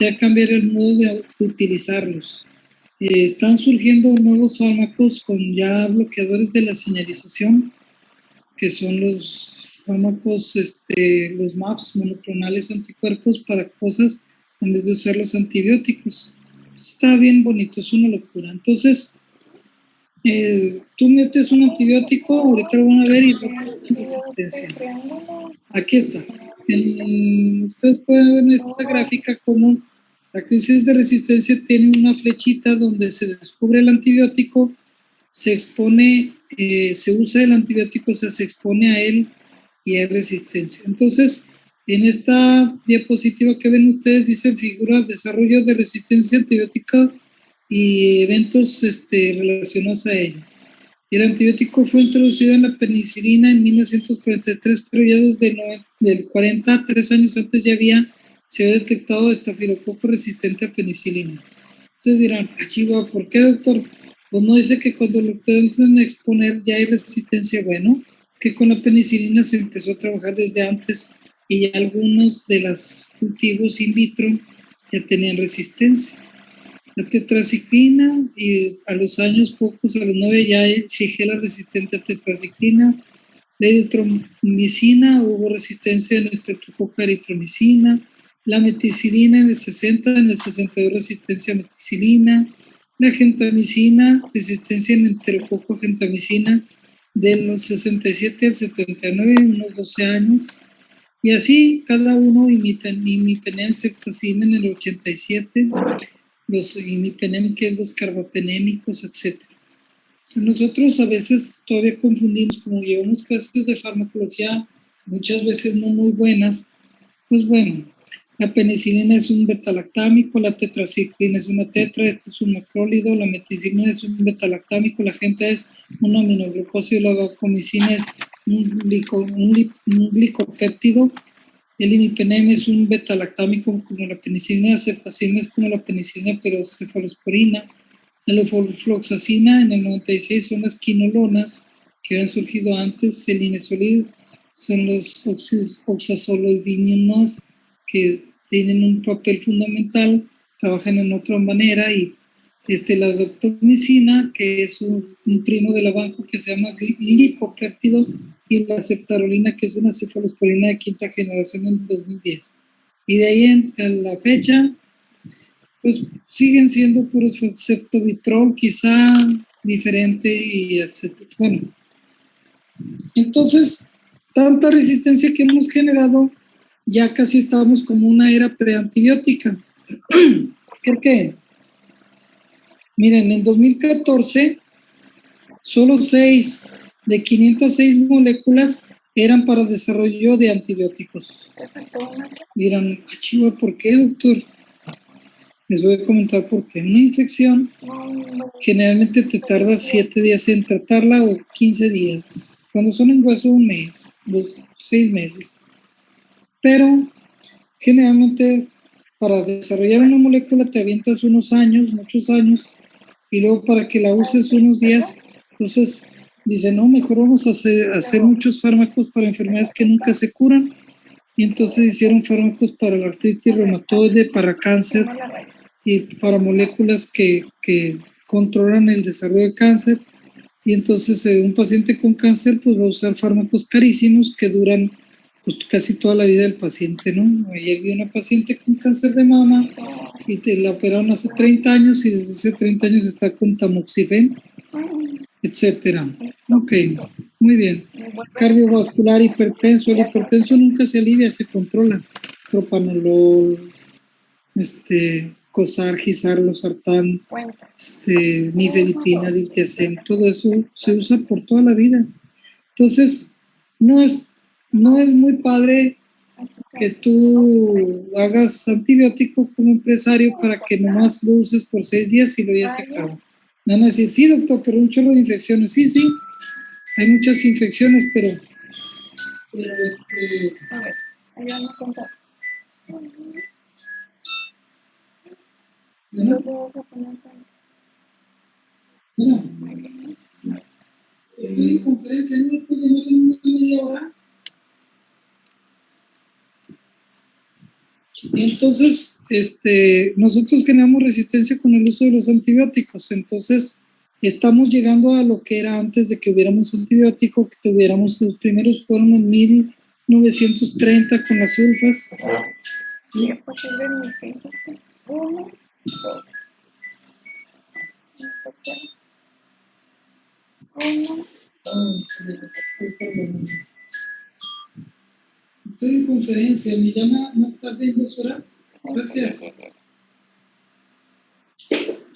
sea cambiar el modo de utilizarlos. Están surgiendo nuevos fármacos con ya bloqueadores de la señalización, que son los fármacos, los MAPs, monoclonales anticuerpos para cosas en vez de usar los antibióticos. Está bien bonito, es una locura. Entonces, tú metes un antibiótico, ahorita lo van a ver y resistencia. Aquí está. Ustedes pueden ver en esta gráfica cómo la crisis de resistencia tiene una flechita donde se descubre el antibiótico, se expone, se usa el antibiótico, o sea, se expone a él y hay resistencia. Entonces, en esta diapositiva que ven ustedes dice figura desarrollo de resistencia antibiótica y eventos relacionados a ella. El antibiótico fue introducido en la penicilina en 1943, pero ya desde del 40, 3 años antes ya se había detectado estafilococo resistente a penicilina. Ustedes dirán, chihuahua, ¿por qué, doctor? Pues no dice que cuando lo pueden exponer ya hay resistencia. Bueno, que con la penicilina se empezó a trabajar desde antes y ya algunos de los cultivos in vitro ya tenían resistencia. La tetraciclina, y a los años pocos, a los 9 ya Shigella resistente a tetraciclina. La eritromicina, hubo resistencia en Streptococcus eritromicina. La meticilina en el 60, en el 62 resistencia a meticilina. La gentamicina, resistencia en enterococo gentamicina de los 67 al 79, unos 12 años. Y así cada uno, imipenem, ceftazina en el 87, los imipenem, que es los carbapenémicos, etc. O sea, nosotros a veces todavía confundimos, como llevamos clases de farmacología, muchas veces no muy buenas, pues bueno, la penicilina es un betalactámico, la tetraciclina es una tetra, este es un macrólido, la meticilina es un betalactámico, la gente es un aminoglucósido, la vancomicina es un glicopéptido, el imipenem es un betalactámico como la penicilina, la ceftazina es como la penicilina, pero cefalosporina. La levofloxacina en el 96 son las quinolonas que habían surgido antes. El inesolid son los oxazolidininas que tienen un papel fundamental, trabajan en otra manera. Y la doptomicina, que es un primo de la banco que se llama lipopéptido, y la ceftarolina, que es una cefalosporina de quinta generación en el 2010. Y de ahí en la fecha, pues siguen siendo puros ceftobiprol, quizá diferente y etcétera. Bueno, entonces, tanta resistencia que hemos generado, ya casi estamos como una era preantibiótica. ¿Por qué? Miren, en 2014, solo 6 de 506 moléculas eran para desarrollo de antibióticos. Dirán, chihuahua, ¿por qué, doctor? Les voy a comentar por qué. Una infección generalmente te tarda 7 días en tratarla o 15 días. Cuando son en hueso, un mes, 6 meses. Pero generalmente para desarrollar una molécula te avientas unos años, muchos años, y luego para que la uses unos días. Entonces dice, no, mejor vamos a hacer muchos fármacos para enfermedades que nunca se curan. Y entonces hicieron fármacos para la artritis reumatoide, para cáncer y para moléculas que controlan el desarrollo de cáncer. Y entonces un paciente con cáncer pues va a usar fármacos carísimos que duran pues casi toda la vida del paciente, ¿no? Ayer vi una paciente con cáncer de mama y la operaron hace 30 años y desde hace 30 años está con tamoxifen, etcétera. Ok, muy bien. Cardiovascular, hipertenso. El hipertenso nunca se alivia, se controla. Propanolol, Cosar, losartán, nifedipina, diltiazem, todo eso se usa por toda la vida. Entonces, no es muy padre que tú hagas antibiótico como empresario para que nomás lo uses por 6 días y lo ya se acaba. Van a decir, sí, doctor, pero un chorro de infecciones. Sí, hay muchas infecciones, pero A ver, ayúdame a contar. ¿no? Lo vamos a poner ahí. Bueno, estoy en conferencia, ¿no me puedo llamar en una media hora? Y entonces, nosotros generamos resistencia con el uso de los antibióticos. Entonces, estamos llegando a lo que era antes de que hubiéramos antibiótico, que tuviéramos, los primeros fueron en 1930 con las sulfas. Sí, es posible en mi caso. 1, 2. 1. Estoy en conferencia, me llama más tarde en 2 horas. Gracias.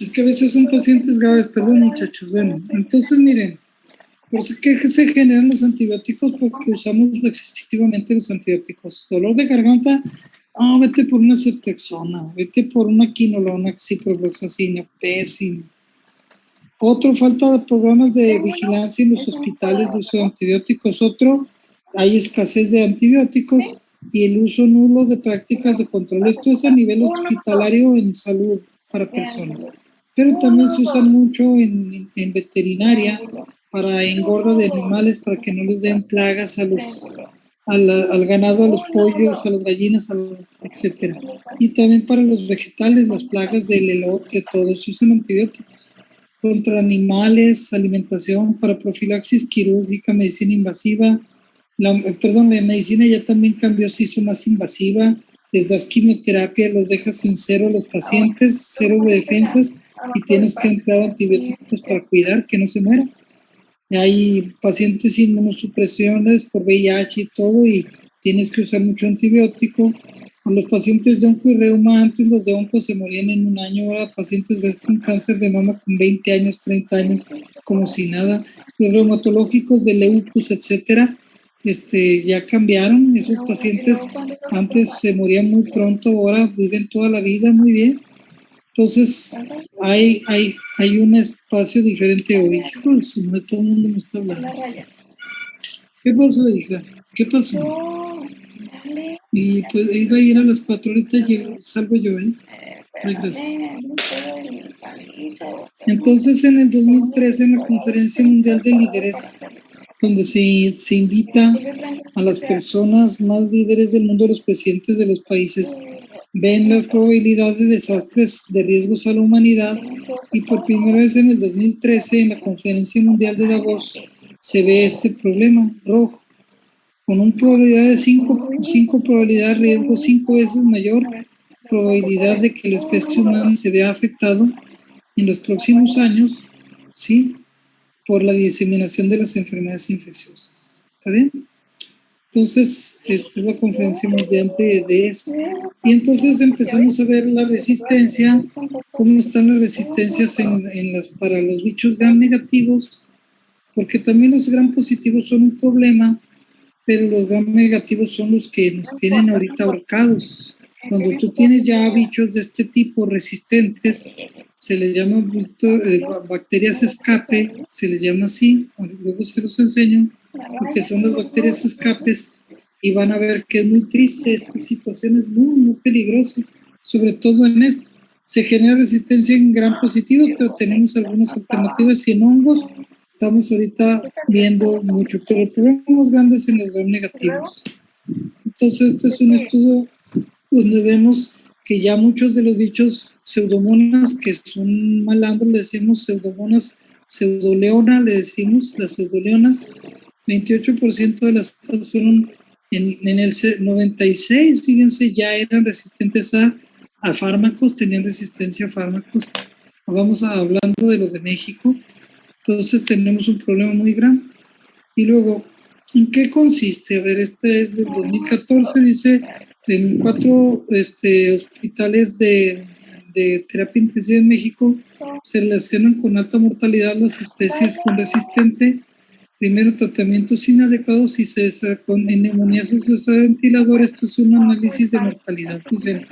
Es que a veces son pacientes graves, perdón muchachos. Bueno, entonces miren, ¿por qué se generan los antibióticos? Porque usamos excesivamente los antibióticos. Dolor de garganta, vete por una ceftriaxona, vete por una quinolona, ciprofloxacina, pésimo. Otro, falta de programas de vigilancia en los hospitales de uso de antibióticos. Otro, hay escasez de antibióticos y el uso nulo de prácticas de control. Esto es a nivel hospitalario en salud para personas. Pero también se usan mucho en veterinaria para engorda de animales, para que no les den plagas al ganado, a los pollos, a las gallinas, etcétera. Y también para los vegetales, las plagas del elote, todo eso, usan antibióticos. Contra animales, alimentación, para profilaxis quirúrgica, medicina invasiva. La medicina ya también cambió, se hizo más invasiva. Les das quimioterapia, los dejas en cero a los pacientes, cero de defensas, y tienes que emplear antibióticos para cuidar que no se mueran. Hay pacientes inmunosupresiones por VIH y todo, y tienes que usar mucho antibiótico. A los pacientes de onco y reuma, antes los de onco se morían en 1 año, ahora pacientes ves con cáncer de mama con 20 años, 30 años, como si nada. Los reumatológicos de lupus, etcétera, ya cambiaron. Esos pacientes antes se morían muy pronto, ahora viven toda la vida muy bien. Entonces, hay un espacio diferente hoy. Hijo de su madre, todo el mundo me está hablando. ¿Qué pasó, hija? ¿Qué pasó? Y pues iba a ir a las 4, ahorita salgo yo, ¿eh? Ay, gracias. Entonces, en el 2013, en la Conferencia Mundial de Líderes, donde se invita a las personas más líderes del mundo, los presidentes de los países, ven la probabilidad de desastres de riesgos a la humanidad, y por primera vez en el 2013, en la Conferencia Mundial de Davos, se ve este problema rojo, con una probabilidad de 5 probabilidad de riesgo, 5 veces mayor probabilidad de que la especie humana se vea afectado en los próximos años, ¿sí?, por la diseminación de las enfermedades infecciosas. ¿Está bien? Entonces, esta es la conferencia mundial de eso. Y entonces empezamos a ver la resistencia, cómo están las resistencias para los bichos gram negativos, porque también los gram positivos son un problema, pero los gram negativos son los que nos tienen ahorita ahorcados. Cuando tú tienes ya bichos de este tipo resistentes, se les llama bacterias escape, se les llama así, luego se los enseño lo que son las bacterias escapes, y van a ver que es muy triste, esta situación es muy, muy peligrosa, sobre todo en esto. Se genera resistencia en gram positivos, pero tenemos algunas alternativas, y en hongos estamos ahorita viendo mucho, pero el problema más grande es en los gram negativos. Entonces, este es un estudio donde vemos que ya muchos de los bichos pseudomonas, que son malandros, le decimos pseudomonas, pseudoleona, le decimos las pseudoleonas, 28% de las fueron en el 96, fíjense, ya eran resistentes a fármacos, tenían resistencia a fármacos. Vamos hablando de lo de México. Entonces tenemos un problema muy grande. Y luego, ¿en qué consiste? A ver, este es del 2014, dice, en 4 hospitales de terapia intensiva en México se relacionan con alta mortalidad las especies con resistente. Primero, tratamientos inadecuados y con neumonía asociada a ventilador. Esto es un análisis de mortalidad. Dicen,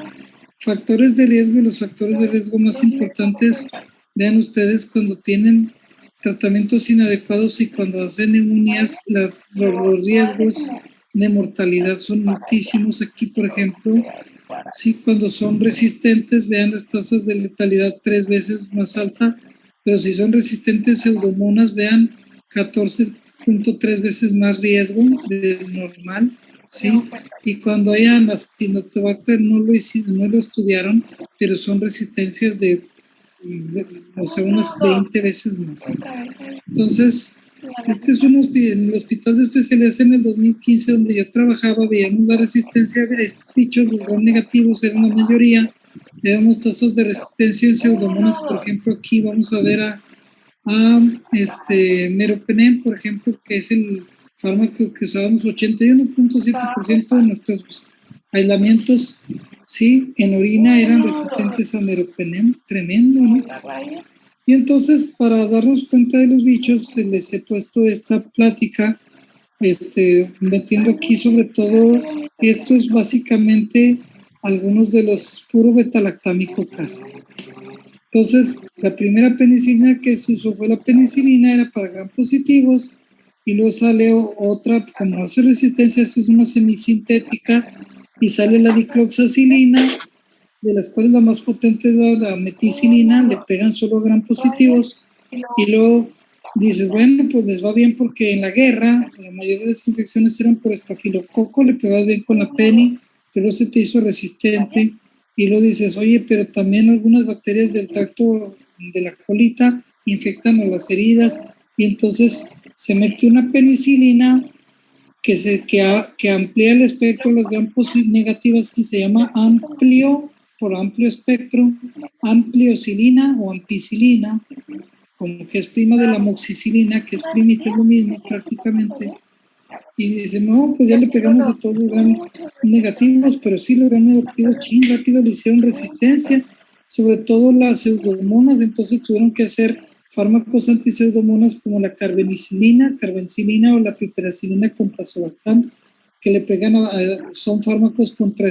factores de riesgo, y los factores de riesgo más importantes, vean ustedes, cuando tienen tratamientos inadecuados y cuando hacen neumonías, los riesgos de mortalidad son muchísimos. Aquí, por ejemplo, sí, cuando son resistentes, vean las tasas de letalidad 3 veces más alta, pero si son resistentes pseudomonas, vean 14.3 veces más riesgo de normal. ¿sí? Y cuando hayan Acinetobacter no lo estudiaron, pero son resistencias de, o sea, unas 20 veces más. Entonces, este es en el hospital de especialidades en el 2015 donde yo trabajaba, veíamos la resistencia de estos bichos, los gram negativos eran la mayoría, veíamos tasas de resistencia en pseudomonas, por ejemplo, aquí vamos a ver a meropenem, por ejemplo, que es el fármaco que usábamos 81.7% de nuestros aislamientos, sí, en orina eran resistentes a meropenem, tremendo, ¿no? Y entonces, para darnos cuenta de los bichos, les he puesto esta plática, metiendo aquí sobre todo, esto es básicamente algunos de los puro betalactámico casi. Entonces, la primera penicilina que se usó fue la penicilina, era para gram positivos, y luego sale otra, como hace resistencia, es una semisintética, y sale la dicloxacilina, de las cuales la más potente es la meticilina, le pegan solo gram positivos, y luego dices, bueno, pues les va bien porque en la guerra la mayoría de las infecciones eran por estafilococo, le pegabas bien con la peni, pero se te hizo resistente, y luego dices, oye, pero también algunas bacterias del tracto de la colita infectan a las heridas, y entonces se mete una penicilina que amplía el espectro de las gram negativas, y se llama amplio, por amplio espectro, ampliocilina o ampicilina, como que es prima de la amoxicilina, que es primita, es lo mismo prácticamente. Y dice, no, pues ya le pegamos a todos los gram negativos, pero sí los gram negativos, rápido le hicieron resistencia, sobre todo las pseudomonas, entonces tuvieron que hacer fármacos antiseudomonas como la carbenicilina o la piperacilina con tazobactam, que le pegan son fármacos contra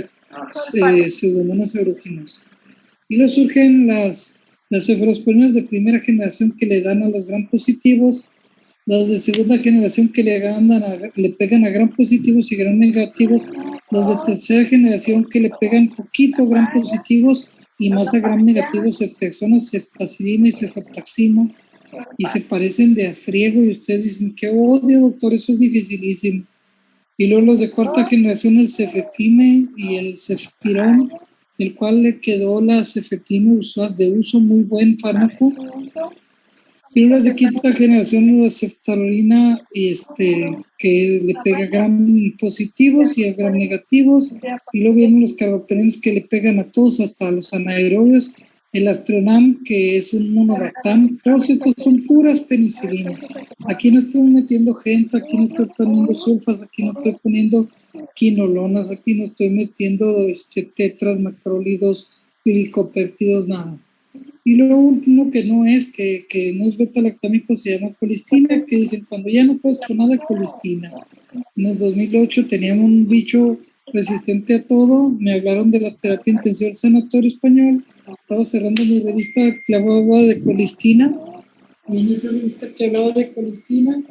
pseudomonas aeruginosas. Y luego surgen las cefalosporinas de primera generación que le dan a los gram positivos, las de segunda generación que le pegan a gram positivos y gram negativos, las de tercera generación que le pegan poquito gram positivos y más a gram negativos, ceftriaxona, ceftazidima y cefotaxima, y se parecen de a friego, y ustedes dicen, qué odio, doctor, eso es dificilísimo. Y luego los de cuarta generación, el cefepime y el cefpirón, el cual le quedó la cefepime de uso muy buen fármaco. Y las de quinta generación, la ceftarolina, que le pega gram positivos y a gram negativos. Y luego vienen los carbapenems que le pegan a todos, hasta a los anaerobios. El astronam, que es un monobactam. Todos estos son puras penicilinas. Aquí no estoy metiendo gente, aquí no estoy poniendo sulfas, aquí no estoy poniendo quinolonas, aquí no estoy metiendo tetras, macrólidos, glicopéptidos, nada. Y lo último que no es betalactámico, se llama colistina, que dicen, cuando ya no puedes con nada, colistina. En el 2008 teníamos un bicho resistente a todo, me hablaron de la terapia intensiva del Sanatorio Español, estaba cerrando mi revista que hablaba de colistina, y en esa revista que hablaba de colistina,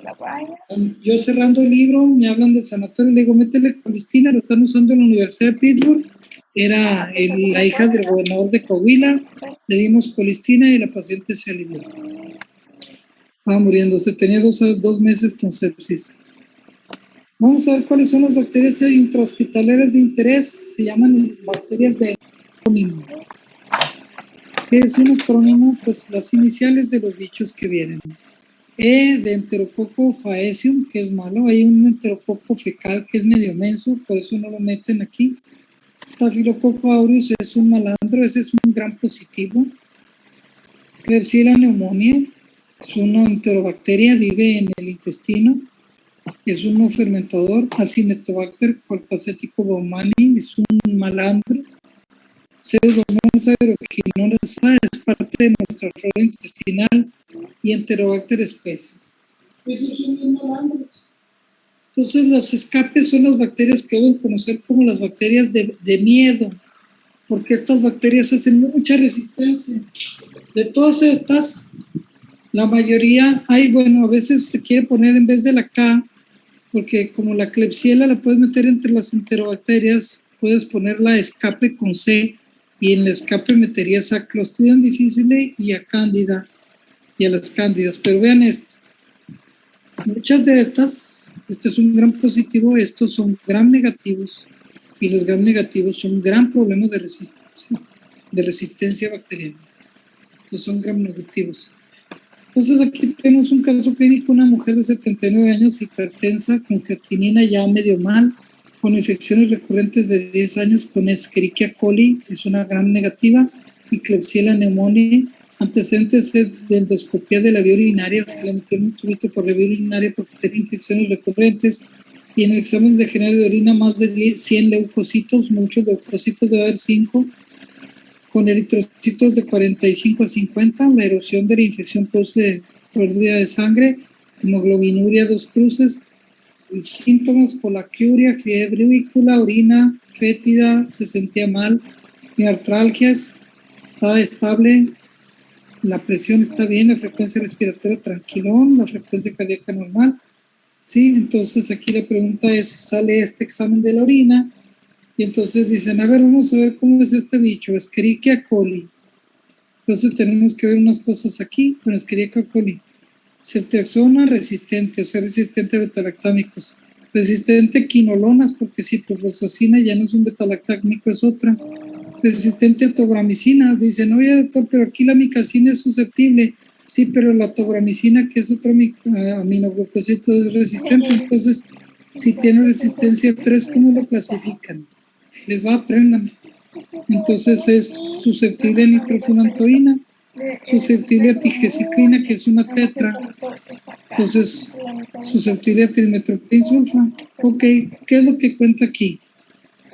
yo cerrando el libro, me hablan del sanatorio, le digo, métele colistina, lo están usando en la Universidad de Pittsburgh, era la hija del gobernador de Coahuila, le dimos colistina y la paciente se alivió. Estaba muriéndose, tenía dos meses con sepsis. Vamos a ver cuáles son las bacterias intrahospitalarias de interés, se llaman bacterias de acrónimo. ¿Qué es un acrónimo? Pues las iniciales de los bichos que vienen. De Enterococo faecium, que es malo, hay un Enterococo fecal que es medio menso, por eso no lo meten aquí. Staphylococcus aureus es un malandro, ese es un gram positivo. Klebsiella pneumoniae es una enterobacteria, vive en el intestino, es un no fermentador. Acinetobacter colpacetico baumannii es un malandro. Pseudomonas aeruginosa es parte de nuestra flora intestinal, y Enterobacter species. Esos son los malandros. Entonces, las escapes son las bacterias que deben conocer como las bacterias de miedo, porque estas bacterias hacen mucha resistencia. De todas estas, la mayoría, a veces se quiere poner en vez de la K, porque como la Klebsiella la puedes meter entre las enterobacterias, puedes poner la escape con C, y en la escape meterías a Clostridium difficile y a Cándida, y a las cándidas. Pero vean esto, muchas de estas Este es un gram positivo, estos son gram negativos, y los gram negativos son un gran problema de resistencia bacteriana. Entonces son gram negativos. Entonces aquí tenemos un caso clínico, una mujer de 79 años, hipertensa, con creatinina ya medio mal, con infecciones recurrentes de 10 años, con Escherichia coli, es una gram negativa, y Klebsiella pneumoniae, antecedentes de endoscopía de la vía urinaria, se le metieron un tubito por la vía urinaria porque tenía infecciones recurrentes, y en el examen de general de orina más de 100 leucocitos, muchos leucocitos, debe haber 5, con eritrocitos de 45 a 50, la erosión de la infección produce pérdida de sangre, hemoglobinuria 2 cruces, y síntomas: polaquiuria, fiebre úricula, orina fétida, se sentía mal, miartralgias, estaba estable, la presión está bien, la frecuencia respiratoria tranquilón, la frecuencia cardíaca normal. Sí, entonces aquí la pregunta es, sale este examen de la orina, y entonces dicen, a ver, vamos a ver cómo es este bicho, Escherichia coli. Entonces tenemos que ver unas cosas aquí con Escherichia coli. Ceftriaxona resistente, o sea, resistente a betalactámicos. Resistente a quinolonas, porque ciprofloxacina ya no es un betalactámico, es otra. Resistente a tobramicina. Dicen, oye, doctor, pero aquí la micacina es susceptible. Sí, pero la tobramicina, que es otro aminoglucosito, es resistente. Entonces, si tiene resistencia 3, ¿cómo lo clasifican? Les va, aprendan. Entonces es susceptible a nitrofurantoína, susceptible a tigesiclina, que es una tetra. Entonces, susceptible a trilmetoprim sulfa. Ok, ¿qué es lo que cuenta aquí?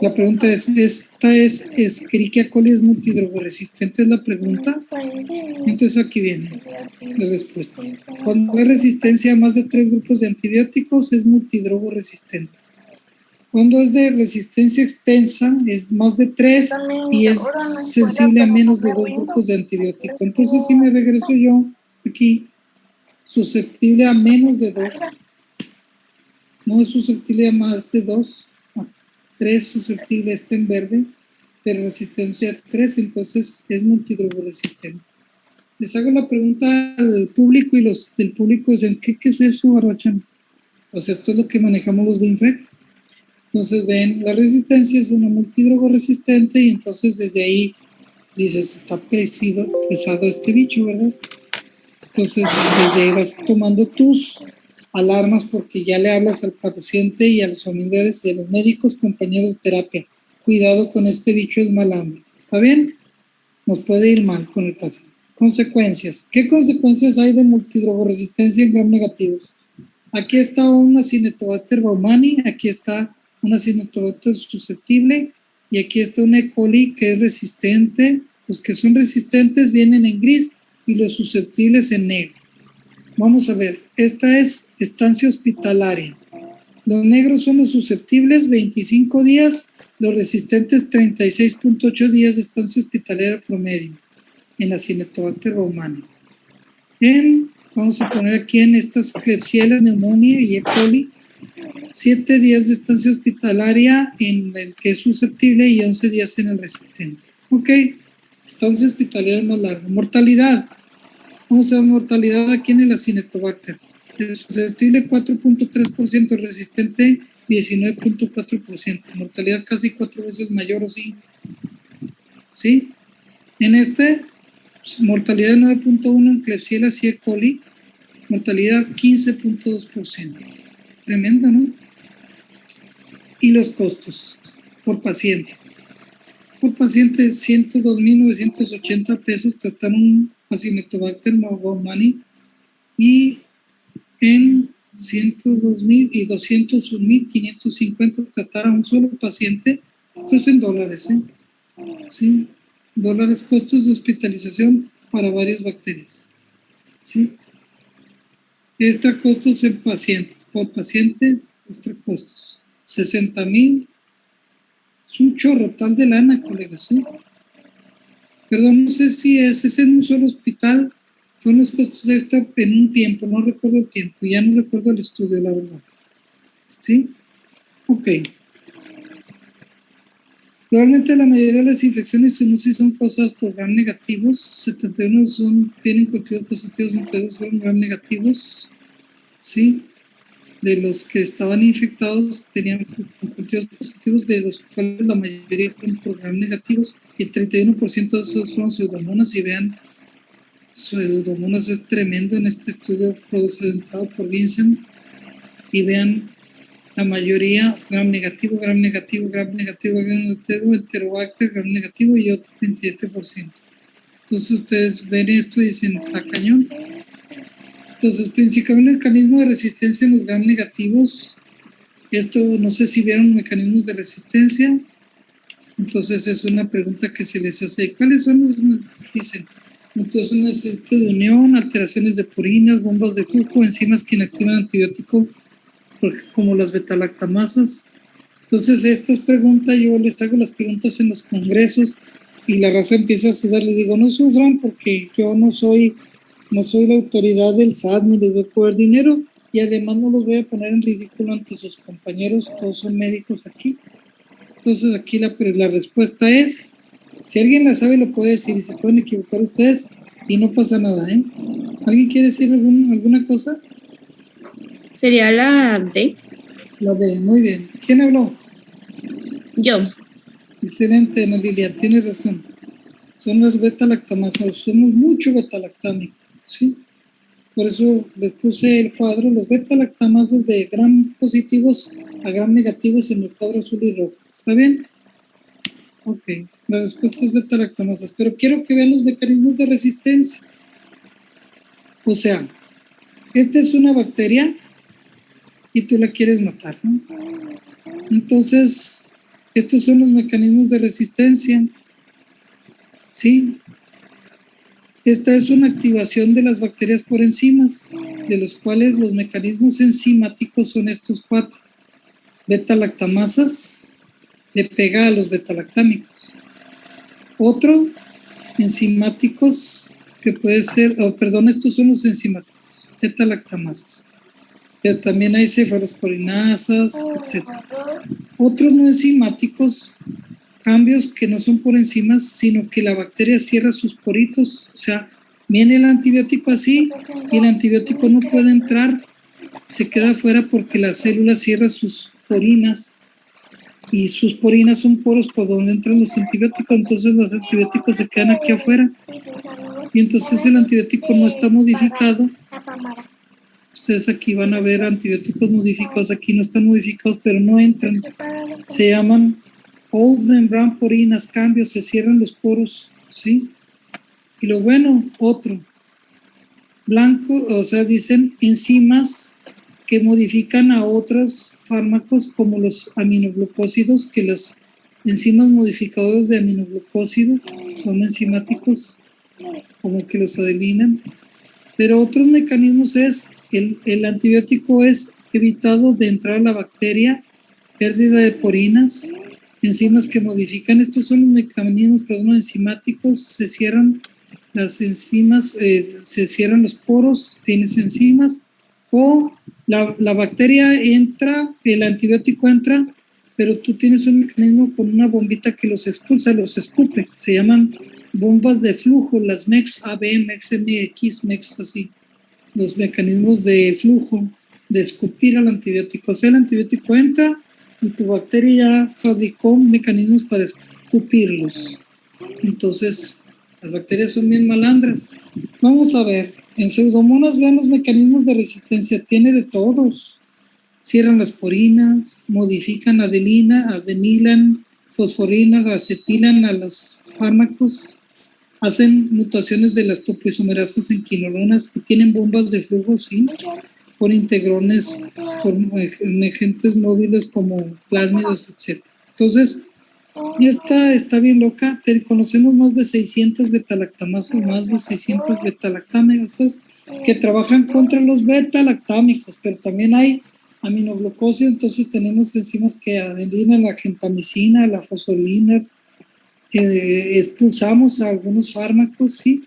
La pregunta es, ¿esta es Escherichia coli es multidrogoresistente? Es la pregunta. Entonces aquí viene la respuesta. Cuando hay resistencia a más de 3 grupos de antibióticos, es multidrogoresistente. Cuando es de resistencia extensa, es más de 3 y es sensible a menos de 2 grupos de antibiótico. Entonces, si me regreso yo aquí, susceptible a menos de 2, no es susceptible a más de 2, a 3 susceptible, está en verde, pero resistente a 3, entonces es multidrogoresistente. Les hago la pregunta al público y los del público dicen, ¿qué es eso, Barbachan? O sea, esto es lo que manejamos los de Infect. Entonces ven, la resistencia es una multidrogo resistente y entonces desde ahí dices, está pesado este bicho, ¿verdad? Entonces desde ahí vas tomando tus alarmas porque ya le hablas al paciente y a los familiares y a los médicos, compañeros de terapia. Cuidado con este bicho, es malandro. ¿Está bien? Nos puede ir mal con el paciente. Consecuencias. ¿Qué consecuencias hay de multidrogoresistencia en gram negativos? Aquí está una Acinetobacter baumannii, aquí está una Acinetobacter susceptible y aquí está una E. coli que es resistente. Los que son resistentes vienen en gris y los susceptibles en negro. Vamos a ver, esta es estancia hospitalaria. Los negros son los susceptibles, 25 días, los resistentes 36.8 días de estancia hospitalaria promedio en la Acinetobacter baumannii. Vamos a poner aquí en estas Klebsiella pneumoniae y E. coli, 7 días de estancia hospitalaria en el que es susceptible y 11 días en el resistente. Ok, estancia hospitalaria más larga. Mortalidad. Vamos a ver mortalidad aquí en el Acinetobacter. El susceptible 4.3%, resistente 19.4%. Mortalidad casi 4 veces mayor o sí. ¿Sí? En este, mortalidad 9.1 en Klebsiella y E. coli, mortalidad 15.2%. Tremenda, ¿no? Y los costos por paciente. Por paciente, 102.980 pesos tratar un Acinetobacter baumannii y en 102.000 y 201.550 tratar a un solo paciente. Esto es en dólares, ¿eh? Sí, dólares, costos de hospitalización para varias bacterias. ¿Sí? Extra costos en pacientes. Por paciente, extra costos. 60.000. Es un chorrotal de lana, colegas. ¿Sí? Perdón, no sé si es en un solo hospital. Fueron los costos extra en un tiempo, no recuerdo el tiempo. Ya no recuerdo el estudio, la verdad. ¿Sí? Ok. Probablemente la mayoría de las infecciones son causadas por gram negativos. 71 tienen contenidos positivos, 32 son gram negativos. ¿Sí? de los que estaban infectados tenían contagios positivos, de los cuales la mayoría fueron por gram negativos, y el 31% de esos fueron pseudomonas. Y vean, pseudomonas es tremendo en este estudio presentado por Vincent. Y vean, la mayoría gram negativo, gram negativo, gram negativo, gram negativo, Enterobacter, gram negativo y otro 27%. Entonces ustedes ven esto y dicen, está cañón. Entonces, principal mecanismo de resistencia en los gram negativos. Esto, no sé si vieron mecanismos de resistencia. Entonces, es una pregunta que se les hace. ¿Cuáles son los? Dicen. Entonces, un aceite de unión, alteraciones de purinas, bombas de flujo, enzimas que inactivan antibiótico, como las betalactamasas. Entonces, esto es pregunta. Yo les hago las preguntas en los congresos y la raza empieza a sudar. Les digo, no sufran porque yo no soy la autoridad del SAT ni les voy a cobrar dinero, y además no los voy a poner en ridículo ante sus compañeros, todos son médicos aquí. Entonces aquí la respuesta es, si alguien la sabe lo puede decir y se pueden equivocar ustedes y no pasa nada, ¿eh? ¿Alguien quiere decir alguna cosa? Sería la D. La D, muy bien. ¿Quién habló? Yo. Excelente, Ana Lilia, tiene razón. Son las beta-lactamasas, somos mucho beta-lactámicos, ¿sí? Por eso les puse el cuadro, los beta-lactamasas de gram positivos a gram negativos en el cuadro azul y rojo. ¿Está bien? Ok, la respuesta es beta-lactamasas, pero quiero que vean los mecanismos de resistencia. O sea, esta es una bacteria y tú la quieres matar, ¿no? Entonces, estos son los mecanismos de resistencia. ¿Sí? Esta es una activación de las bacterias por enzimas, de los cuales los mecanismos enzimáticos son estos 4. Beta-lactamasas le pega a los beta-lactámicos. Otro, enzimáticos, que puede ser, estos son los enzimáticos, beta-lactamasas. Pero también hay cefalosporinasas, etc. Otros no enzimáticos, cambios que no son por enzimas, sino que la bacteria cierra sus poritos, o sea, viene el antibiótico así y el antibiótico no puede entrar, se queda afuera porque la célula cierra sus porinas y sus porinas son poros por donde entran los antibióticos, entonces los antibióticos se quedan aquí afuera y entonces el antibiótico no está modificado. Ustedes aquí van a ver antibióticos modificados, aquí no están modificados, pero no entran, se llaman old membrane porinas, cambios, se cierran los poros, ¿sí? Y lo bueno, otro, blanco, o sea, dicen enzimas que modifican a otros fármacos como los aminoglucósidos, que los enzimas modificadores de aminoglucósidos son enzimáticos, como que los adelinan, pero otros mecanismos es, el antibiótico es evitado de entrar a la bacteria, pérdida de porinas, enzimas que modifican, estos son los mecanismos enzimáticos, se cierran las enzimas, se cierran los poros, tienes enzimas, o la bacteria entra, el antibiótico entra, pero tú tienes un mecanismo con una bombita que los expulsa, los escupe, se llaman bombas de flujo, las MEX AB, MEX MX, MEX así, los mecanismos de flujo, de escupir al antibiótico, o sea, el antibiótico entra, y tu bacteria fabricó mecanismos para escupirlos. Entonces, las bacterias son bien malandras. Vamos a ver, en Pseudomonas vean los mecanismos de resistencia, tiene de todos. Cierran las porinas, modifican adelina, adenilan, fosforilan, acetilan a los fármacos, hacen mutaciones de las topoisomerasas en quinolonas que tienen bombas de flujo, ¿sí? Por integrones, por agentes móviles como plásmidos, etc. Entonces, ya está bien loca. Conocemos más de 600 betalactamasas, más de 600 betalactamasas que trabajan contra los betalactámicos, pero también hay aminoglucósidos, entonces tenemos enzimas que adelinan la gentamicina, la fosfolina, expulsamos a algunos fármacos, ¿sí?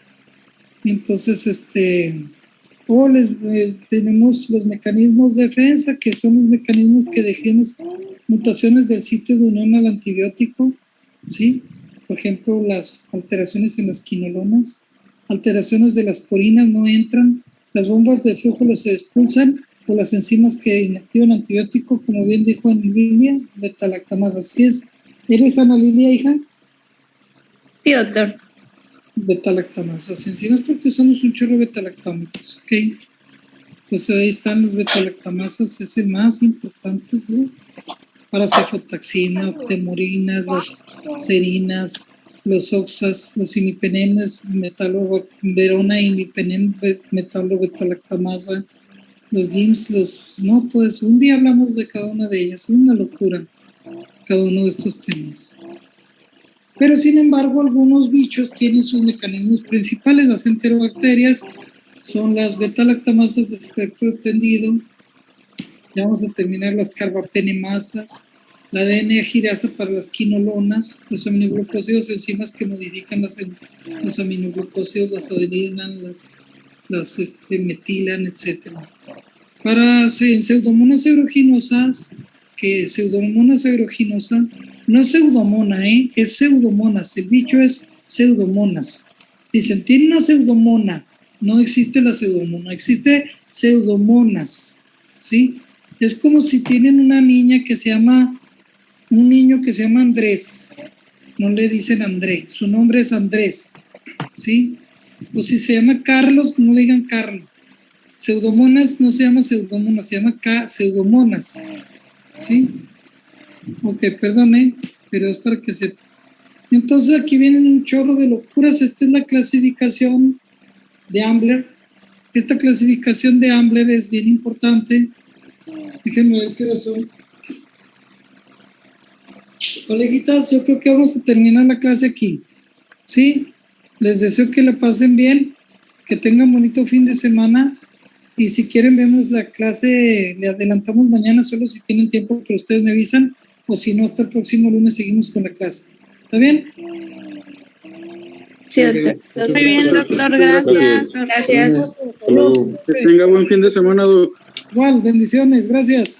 Entonces, tenemos los mecanismos de defensa, que son los mecanismos que dejemos mutaciones del sitio de unión al antibiótico, ¿sí? Por ejemplo, las alteraciones en las quinolonas, alteraciones de las porinas no entran, las bombas de flujo los expulsan, o las enzimas que inactivan antibiótico, como bien dijo Ana Lilia, beta-lactamasa. ¿Sí es? ¿Eres Ana Lilia, hija? Sí, doctor. Beta-lactamasas. Enzimas porque usamos un chorro de beta-lactámicos, ¿ok? Pues ahí están los beta-lactamasas, es el más importante, ¿no? Para cefotaxina, temorinas, las serinas, los oxas, los imipenemes, verona, imipenem, metalo-beta-lactamasa, los GIMS, no, todo eso. Un día hablamos de cada una de ellas, es una locura cada uno de estos temas. Pero sin embargo, algunos bichos tienen sus mecanismos principales. Las enterobacterias son las beta-lactamasas de espectro extendido. Ya vamos a terminar las carbapenemasas, la DNA girasa para las quinolonas, los aminoglucósidos, enzimas que modifican los aminoglucósidos, las adeninan, las metilan, etc. Para pseudomonas aeruginosas, que pseudomonas aeruginosa, no es pseudomona, es pseudomonas, el bicho es pseudomonas. Dicen, tiene una pseudomona, no existe la pseudomona, existe pseudomonas, ¿sí? Es como si tienen una niña que se llama, un niño que se llama Andrés, no le dicen André, su nombre es Andrés, ¿sí? O si se llama Carlos, no le digan Carlos. Pseudomonas no se llama pseudomonas, se llama pseudomonas, ¿sí? Ok, perdone, pero es para que se... Entonces aquí vienen un chorro de locuras. Esta es la clasificación de Ambler. Esta clasificación de Ambler es bien importante. Déjenme ver qué son. Coleguitas, yo creo que vamos a terminar la clase aquí. ¿Sí? Les deseo que la pasen bien, que tengan bonito fin de semana. Y si quieren vemos la clase, le adelantamos mañana solo si tienen tiempo, pero ustedes me avisan. O si no, hasta el próximo lunes seguimos con la clase. ¿Está bien? Sí, doctor. Muy bien, doctor, gracias. Gracias. Que tenga buen fin de semana, doctor. Igual, bendiciones, gracias.